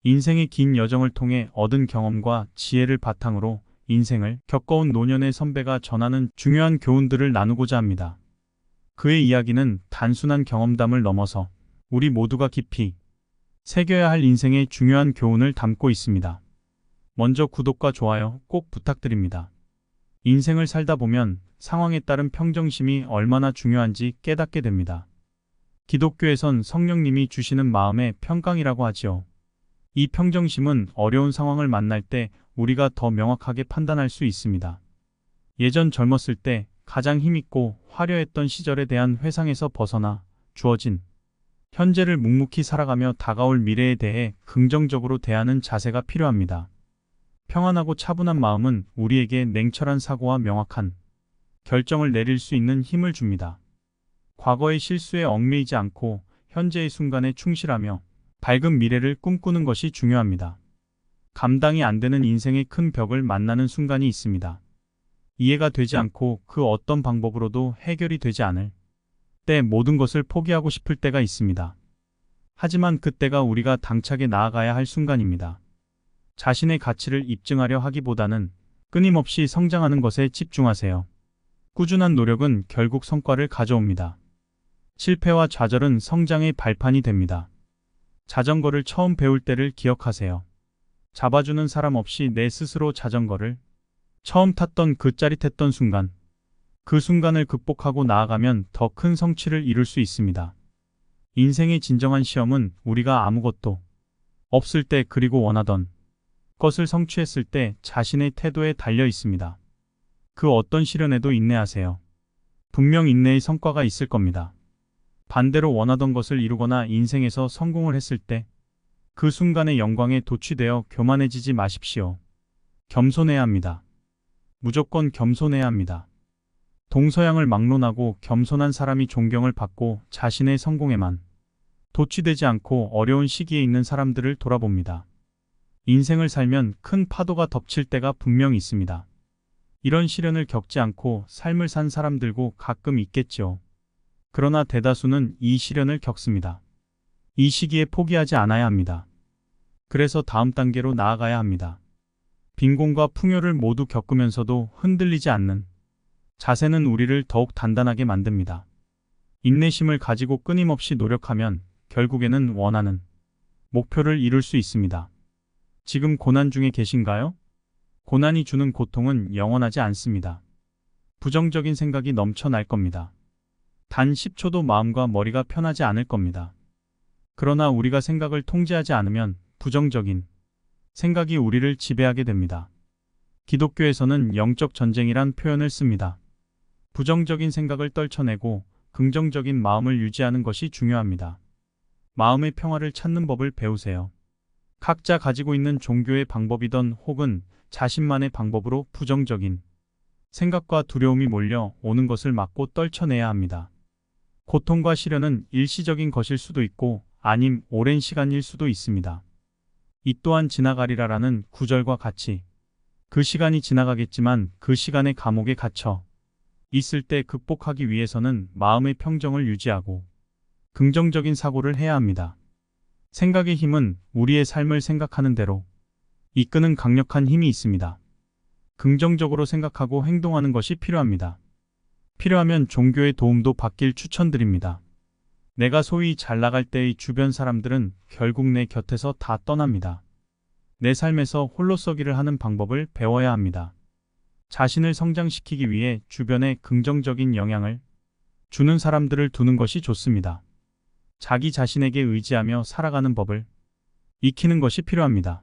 인생의 긴 여정을 통해 얻은 경험과 지혜를 바탕으로 인생을 겪어온 노년의 선배가 전하는 중요한 교훈들을 나누고자 합니다. 그의 이야기는 단순한 경험담을 넘어서 우리 모두가 깊이 새겨야 할 인생의 중요한 교훈을 담고 있습니다. 먼저 구독과 좋아요 꼭 부탁드립니다. 인생을 살다 보면 상황에 따른 평정심이 얼마나 중요한지 깨닫게 됩니다. 기독교에선 성령님이 주시는 마음의 평강이라고 하지요. 이 평정심은 어려운 상황을 만날 때 우리가 더 명확하게 판단할 수 있습니다. 예전 젊었을 때 가장 힘있고 화려했던 시절에 대한 회상에서 벗어나 주어진 현재를 묵묵히 살아가며 다가올 미래에 대해 긍정적으로 대하는 자세가 필요합니다. 평안하고 차분한 마음은 우리에게 냉철한 사고와 명확한 결정을 내릴 수 있는 힘을 줍니다. 과거의 실수에 얽매이지 않고 현재의 순간에 충실하며 밝은 미래를 꿈꾸는 것이 중요합니다. 감당이 안 되는 인생의 큰 벽을 만나는 순간이 있습니다. 이해가 되지 않고 그 어떤 방법으로도 해결이 되지 않을 때 모든 것을 포기하고 싶을 때가 있습니다. 하지만 그때가 우리가 당차게 나아가야 할 순간입니다. 자신의 가치를 입증하려 하기보다는 끊임없이 성장하는 것에 집중하세요. 꾸준한 노력은 결국 성과를 가져옵니다. 실패와 좌절은 성장의 발판이 됩니다. 자전거를 처음 배울 때를 기억하세요. 잡아주는 사람 없이 내 스스로 자전거를 처음 탔던 그 짜릿했던 순간, 그 순간을 극복하고 나아가면 더 큰 성취를 이룰 수 있습니다. 인생의 진정한 시험은 우리가 아무것도 없을 때 그리고 원하던 것을 성취했을 때 자신의 태도에 달려 있습니다. 그 어떤 시련에도 인내하세요. 분명 인내의 성과가 있을 겁니다. 반대로 원하던 것을 이루거나 인생에서 성공을 했을 때 그 순간의 영광에 도취되어 교만해지지 마십시오. 겸손해야 합니다. 무조건 겸손해야 합니다. 동서양을 막론하고 겸손한 사람이 존경을 받고 자신의 성공에만 도취되지 않고 어려운 시기에 있는 사람들을 돌아봅니다. 인생을 살면 큰 파도가 덮칠 때가 분명 있습니다. 이런 시련을 겪지 않고 삶을 산 사람들도 가끔 있겠죠. 그러나 대다수는 이 시련을 겪습니다. 이 시기에 포기하지 않아야 합니다. 그래서 다음 단계로 나아가야 합니다. 빈곤과 풍요를 모두 겪으면서도 흔들리지 않는 자세는 우리를 더욱 단단하게 만듭니다. 인내심을 가지고 끊임없이 노력하면 결국에는 원하는 목표를 이룰 수 있습니다. 지금 고난 중에 계신가요? 고난이 주는 고통은 영원하지 않습니다. 부정적인 생각이 넘쳐날 겁니다. 단 10초도 마음과 머리가 편하지 않을 겁니다. 그러나 우리가 생각을 통제하지 않으면 부정적인 생각이 우리를 지배하게 됩니다. 기독교에서는 영적 전쟁이란 표현을 씁니다. 부정적인 생각을 떨쳐내고 긍정적인 마음을 유지하는 것이 중요합니다. 마음의 평화를 찾는 법을 배우세요. 각자 가지고 있는 종교의 방법이든 혹은 자신만의 방법으로 부정적인 생각과 두려움이 몰려 오는 것을 막고 떨쳐내야 합니다. 고통과 시련은 일시적인 것일 수도 있고 아님 오랜 시간일 수도 있습니다. 이 또한 지나가리라라는 구절과 같이 그 시간이 지나가겠지만 그 시간의 감옥에 갇혀 있을 때 극복하기 위해서는 마음의 평정을 유지하고 긍정적인 사고를 해야 합니다. 생각의 힘은 우리의 삶을 생각하는 대로 이끄는 강력한 힘이 있습니다. 긍정적으로 생각하고 행동하는 것이 필요합니다. 필요하면 종교의 도움도 받길 추천드립니다. 내가 소위 잘 나갈 때의 주변 사람들은 결국 내 곁에서 다 떠납니다. 내 삶에서 홀로서기를 하는 방법을 배워야 합니다. 자신을 성장시키기 위해 주변에 긍정적인 영향을 주는 사람들을 두는 것이 좋습니다. 자기 자신에게 의지하며 살아가는 법을 익히는 것이 필요합니다.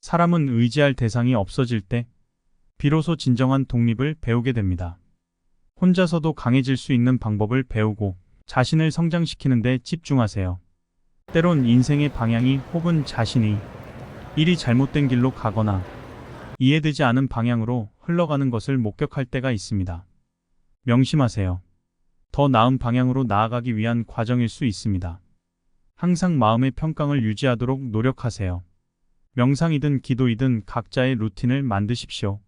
사람은 의지할 대상이 없어질 때 비로소 진정한 독립을 배우게 됩니다. 혼자서도 강해질 수 있는 방법을 배우고 자신을 성장시키는 데 집중하세요. 때론 인생의 방향이 혹은 자신이 일이 잘못된 길로 가거나 이해되지 않은 방향으로 흘러가는 것을 목격할 때가 있습니다. 명심하세요. 더 나은 방향으로 나아가기 위한 과정일 수 있습니다. 항상 마음의 평강을 유지하도록 노력하세요. 명상이든 기도이든 각자의 루틴을 만드십시오.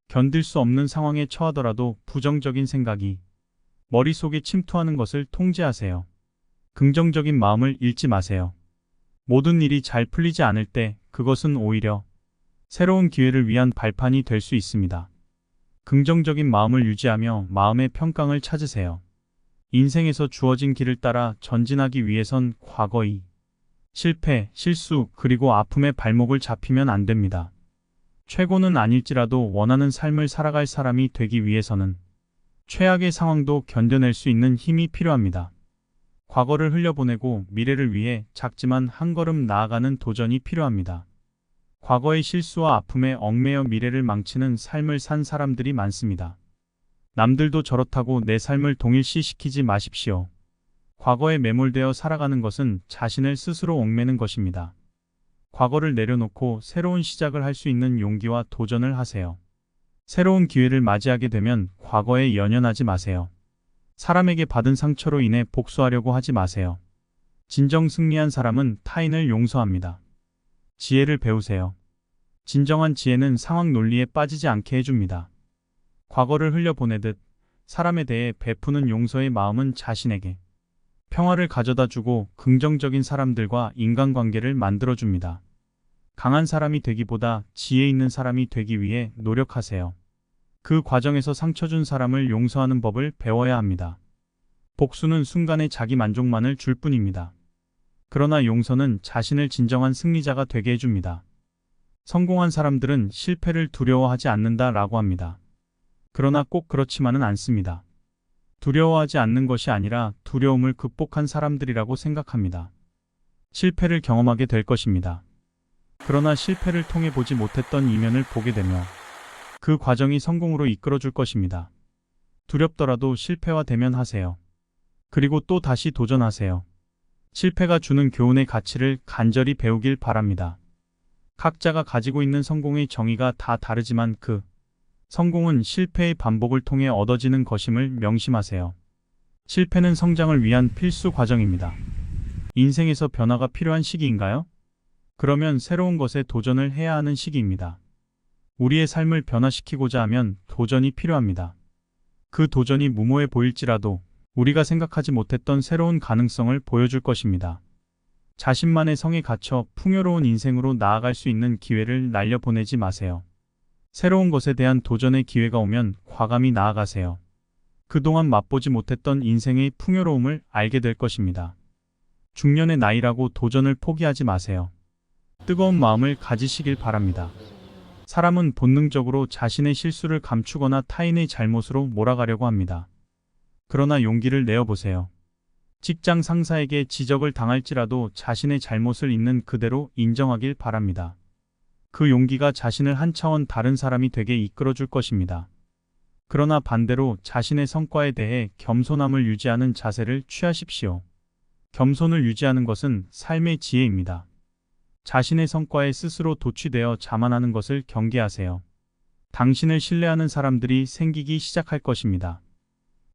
견딜 수 없는 상황에 처하더라도 부정적인 생각이 머릿속에 침투하는 것을 통제하세요. 긍정적인 마음을 잃지 마세요. 모든 일이 잘 풀리지 않을 때 그것은 오히려 새로운 기회를 위한 발판이 될 수 있습니다. 긍정적인 마음을 유지하며 마음의 평강을 찾으세요. 인생에서 주어진 길을 따라 전진하기 위해선 과거의 실패, 실수, 그리고 아픔의 발목을 잡히면 안 됩니다. 최고는 아닐지라도 원하는 삶을 살아갈 사람이 되기 위해서는 최악의 상황도 견뎌낼 수 있는 힘이 필요합니다. 과거를 흘려보내고 미래를 위해 작지만 한 걸음 나아가는 도전이 필요합니다. 과거의 실수와 아픔에 얽매여 미래를 망치는 삶을 산 사람들이 많습니다. 남들도 저렇다고 내 삶을 동일시시키지 마십시오. 과거에 매몰되어 살아가는 것은 자신을 스스로 얽매는 것입니다. 과거를 내려놓고 새로운 시작을 할 수 있는 용기와 도전을 하세요. 새로운 기회를 맞이하게 되면 과거에 연연하지 마세요. 사람에게 받은 상처로 인해 복수하려고 하지 마세요. 진정 승리한 사람은 타인을 용서합니다. 지혜를 배우세요. 진정한 지혜는 상황 논리에 빠지지 않게 해줍니다. 과거를 흘려보내듯 사람에 대해 베푸는 용서의 마음은 자신에게 평화를 가져다 주고 긍정적인 사람들과 인간관계를 만들어줍니다. 강한 사람이 되기보다 지혜 있는 사람이 되기 위해 노력하세요. 그 과정에서 상처 준 사람을 용서하는 법을 배워야 합니다. 복수는 순간의 자기 만족만을 줄 뿐입니다. 그러나 용서는 자신을 진정한 승리자가 되게 해줍니다. 성공한 사람들은 실패를 두려워하지 않는다라고 합니다. 그러나 꼭 그렇지만은 않습니다. 두려워하지 않는 것이 아니라 두려움을 극복한 사람들이라고 생각합니다. 실패를 경험하게 될 것입니다. 그러나 실패를 통해 보지 못했던 이면을 보게 되며 그 과정이 성공으로 이끌어 줄 것입니다. 두렵더라도 실패와 대면하세요. 그리고 또 다시 도전하세요. 실패가 주는 교훈의 가치를 간절히 배우길 바랍니다. 각자가 가지고 있는 성공의 정의가 다 다르지만 그 성공은 실패의 반복을 통해 얻어지는 것임을 명심하세요. 실패는 성장을 위한 필수 과정입니다. 인생에서 변화가 필요한 시기인가요? 그러면 새로운 것에 도전을 해야 하는 시기입니다. 우리의 삶을 변화시키고자 하면 도전이 필요합니다. 그 도전이 무모해 보일지라도 우리가 생각하지 못했던 새로운 가능성을 보여줄 것입니다. 자신만의 성에 갇혀 풍요로운 인생으로 나아갈 수 있는 기회를 날려보내지 마세요. 새로운 것에 대한 도전의 기회가 오면 과감히 나아가세요. 그동안 맛보지 못했던 인생의 풍요로움을 알게 될 것입니다. 중년의 나이라고 도전을 포기하지 마세요. 뜨거운 마음을 가지시길 바랍니다. 사람은 본능적으로 자신의 실수를 감추거나 타인의 잘못으로 몰아가려고 합니다. 그러나 용기를 내어보세요. 직장 상사에게 지적을 당할지라도 자신의 잘못을 있는 그대로 인정하길 바랍니다. 그 용기가 자신을 한 차원 다른 사람이 되게 이끌어줄 것입니다. 그러나 반대로 자신의 성과에 대해 겸손함을 유지하는 자세를 취하십시오. 겸손을 유지하는 것은 삶의 지혜입니다. 자신의 성과에 스스로 도취되어 자만하는 것을 경계하세요. 당신을 신뢰하는 사람들이 생기기 시작할 것입니다.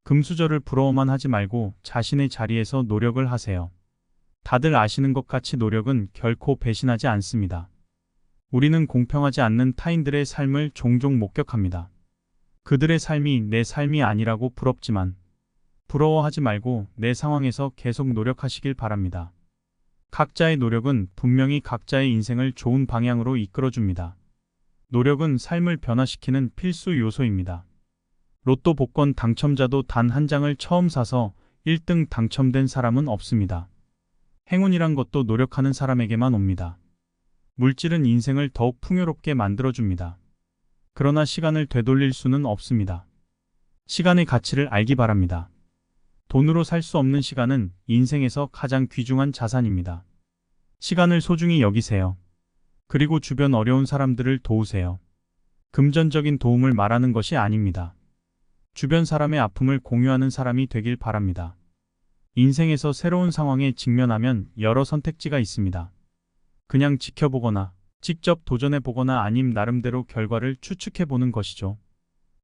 금수저를 부러워만 하지 말고 자신의 자리에서 노력을 하세요. 다들 아시는 것 같이 노력은 결코 배신하지 않습니다. 우리는 공평하지 않는 타인들의 삶을 종종 목격합니다. 그들의 삶이 내 삶이 아니라고 부럽지만 부러워하지 말고 내 상황에서 계속 노력하시길 바랍니다. 각자의 노력은 분명히 각자의 인생을 좋은 방향으로 이끌어줍니다. 노력은 삶을 변화시키는 필수 요소입니다. 로또 복권 당첨자도 단 한 장을 처음 사서 1등 당첨된 사람은 없습니다. 행운이란 것도 노력하는 사람에게만 옵니다. 물질은 인생을 더욱 풍요롭게 만들어줍니다. 그러나 시간을 되돌릴 수는 없습니다. 시간의 가치를 알기 바랍니다. 돈으로 살 수 없는 시간은 인생에서 가장 귀중한 자산입니다. 시간을 소중히 여기세요. 그리고 주변 어려운 사람들을 도우세요. 금전적인 도움을 말하는 것이 아닙니다. 주변 사람의 아픔을 공유하는 사람이 되길 바랍니다. 인생에서 새로운 상황에 직면하면 여러 선택지가 있습니다. 그냥 지켜보거나 직접 도전해보거나 아님 나름대로 결과를 추측해보는 것이죠.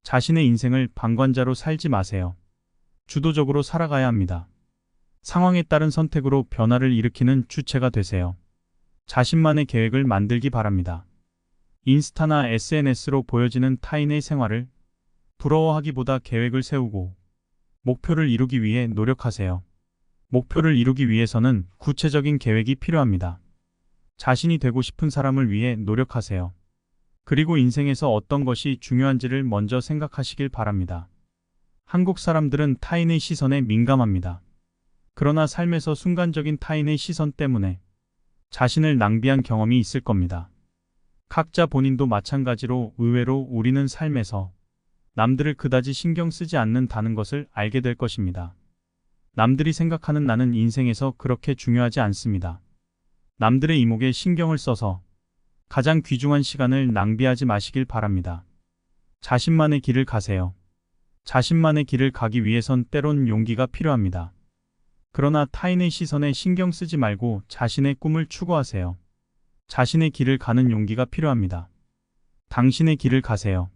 자신의 인생을 방관자로 살지 마세요. 주도적으로 살아가야 합니다. 상황에 따른 선택으로 변화를 일으키는 주체가 되세요. 자신만의 계획을 만들기 바랍니다. 인스타나 SNS로 보여지는 타인의 생활을 부러워하기보다 계획을 세우고 목표를 이루기 위해 노력하세요. 목표를 이루기 위해서는 구체적인 계획이 필요합니다. 자신이 되고 싶은 사람을 위해 노력하세요. 그리고 인생에서 어떤 것이 중요한지를 먼저 생각하시길 바랍니다. 한국 사람들은 타인의 시선에 민감합니다. 그러나 삶에서 순간적인 타인의 시선 때문에 자신을 낭비한 경험이 있을 겁니다. 각자 본인도 마찬가지로 의외로 우리는 삶에서 남들을 그다지 신경 쓰지 않는다는 것을 알게 될 것입니다. 남들이 생각하는 나는 인생에서 그렇게 중요하지 않습니다. 남들의 이목에 신경을 써서 가장 귀중한 시간을 낭비하지 마시길 바랍니다. 자신만의 길을 가세요. 자신만의 길을 가기 위해선 때론 용기가 필요합니다. 그러나 타인의 시선에 신경 쓰지 말고 자신의 꿈을 추구하세요. 자신의 길을 가는 용기가 필요합니다. 당신의 길을 가세요.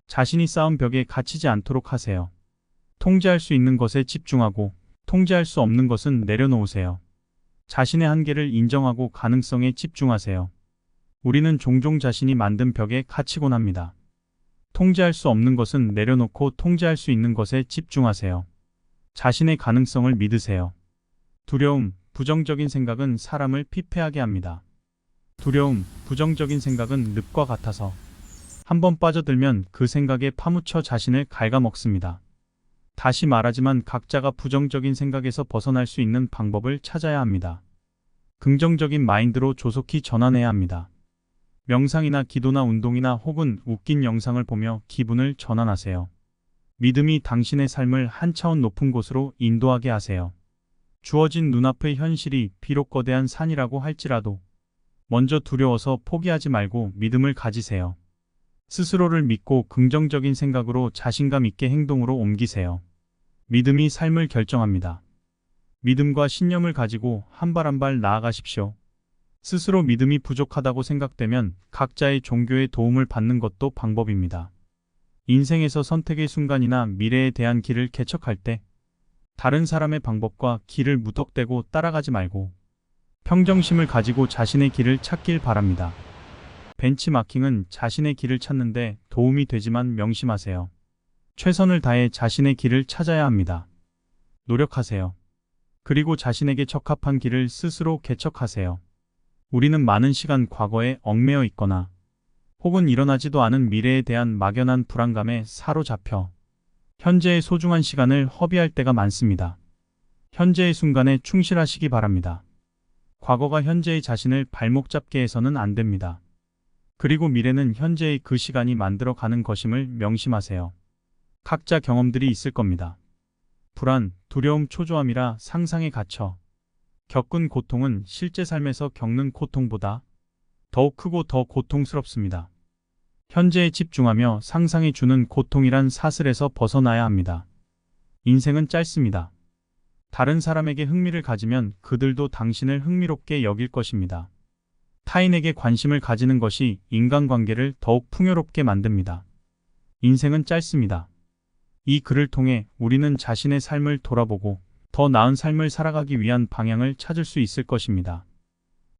자신이 쌓은 벽에 갇히지 않도록 하세요. 통제할 수 있는 것에 집중하고 통제할 수 없는 것은 내려놓으세요. 자신의 한계를 인정하고 가능성에 집중하세요. 우리는 종종 자신이 만든 벽에 갇히곤 합니다. 통제할 수 없는 것은 내려놓고 통제할 수 있는 것에 집중하세요. 자신의 가능성을 믿으세요. 두려움, 부정적인 생각은 사람을 피폐하게 합니다. 두려움, 부정적인 생각은 늪과 같아서 한번 빠져들면 그 생각에 파묻혀 자신을 갉아먹습니다. 다시 말하지만 각자가 부정적인 생각에서 벗어날 수 있는 방법을 찾아야 합니다. 긍정적인 마인드로 조속히 전환해야 합니다. 명상이나 기도나 운동이나 혹은 웃긴 영상을 보며 기분을 전환하세요. 믿음이 당신의 삶을 한 차원 높은 곳으로 인도하게 하세요. 주어진 눈앞의 현실이 비록 거대한 산이라고 할지라도 먼저 두려워서 포기하지 말고 믿음을 가지세요. 스스로를 믿고 긍정적인 생각으로 자신감 있게 행동으로 옮기세요. 믿음이 삶을 결정합니다. 믿음과 신념을 가지고 한 발 한 발 나아가십시오. 스스로 믿음이 부족하다고 생각되면 각자의 종교의 도움을 받는 것도 방법입니다. 인생에서 선택의 순간이나 미래에 대한 길을 개척할 때 다른 사람의 방법과 길을 무턱대고 따라가지 말고 평정심을 가지고 자신의 길을 찾길 바랍니다. 벤치마킹은 자신의 길을 찾는데 도움이 되지만 명심하세요. 최선을 다해 자신의 길을 찾아야 합니다. 노력하세요. 그리고 자신에게 적합한 길을 스스로 개척하세요. 우리는 많은 시간 과거에 얽매여 있거나 혹은 일어나지도 않은 미래에 대한 막연한 불안감에 사로잡혀 현재의 소중한 시간을 허비할 때가 많습니다. 현재의 순간에 충실하시기 바랍니다. 과거가 현재의 자신을 발목 잡게 해서는 안 됩니다. 그리고 미래는 현재의 그 시간이 만들어가는 것임을 명심하세요. 각자 경험들이 있을 겁니다. 불안, 두려움, 초조함이라 상상에 갇혀 겪은 고통은 실제 삶에서 겪는 고통보다 더욱 크고 더 고통스럽습니다. 현재에 집중하며 상상이 주는 고통이란 사슬에서 벗어나야 합니다. 인생은 짧습니다. 다른 사람에게 흥미를 가지면 그들도 당신을 흥미롭게 여길 것입니다. 타인에게 관심을 가지는 것이 인간관계를 더욱 풍요롭게 만듭니다. 인생은 짧습니다. 이 글을 통해 우리는 자신의 삶을 돌아보고 더 나은 삶을 살아가기 위한 방향을 찾을 수 있을 것입니다.